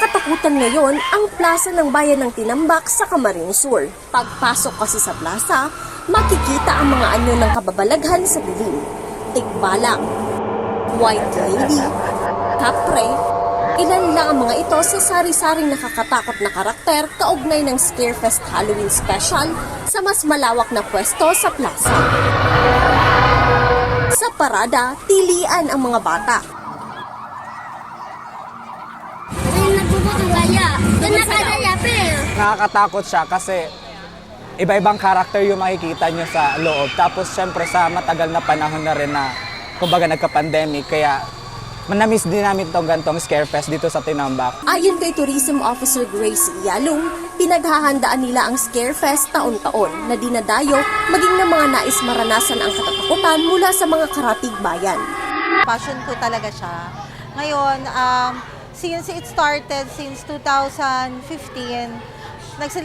Katakutan ngayon ang plaza ng bayan ng Tinambak sa Camarines Sur. Pagpasok kasi sa plaza, makikita ang mga anyo ng kababalaghan sa dilim. Tikbalang, white lady, kapre, ilan lang ang mga ito sa sari-saring nakakatakot na karakter kaugnay ng Scarefest Halloween Special sa mas malawak na pwesto sa plaza. Sa parada, tilian ang mga bata. Nakakatakot siya kasi iba-ibang karakter yung makikita nyo sa loob. Tapos syempre sa matagal na panahon na rin na kumbaga nagka-pandemic, kaya manamiss din namin itong gantong Scarefest dito sa Tinambak. Ayon kay Tourism Officer Grace Yalong, pinaghahandaan nila ang Scarefest taon-taon na dinadayo maging ng mga nais maranasan ang katatakutan mula sa mga karatig bayan. Passion ko talaga siya. Ngayon, since it started since 2015,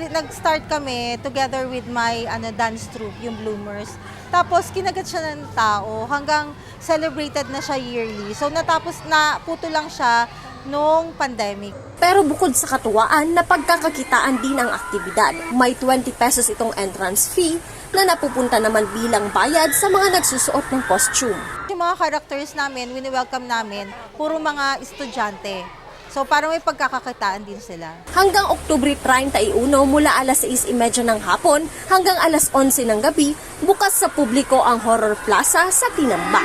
nag-start kami together with my dance troupe, yung Bloomers. Tapos kinagat siya ng tao hanggang celebrated na siya yearly. So naputo lang siya nung pandemic. Pero bukod sa katuwaan, napagkakakitaan din ang aktibidad. May 20 pesos itong entrance fee na napupunta naman bilang bayad sa mga nagsusuot ng costume. Yung mga characters namin, wini-welcome namin, puro mga estudyante. So parang may pagkakakitaan din sila. Hanggang Oktubre 31 mula alas 6:30 ng hapon hanggang alas 11 ng gabi, bukas sa publiko ang Horror Plaza sa Tinambak.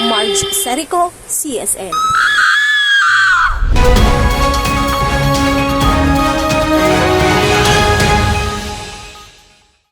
Marge Serico, CSN.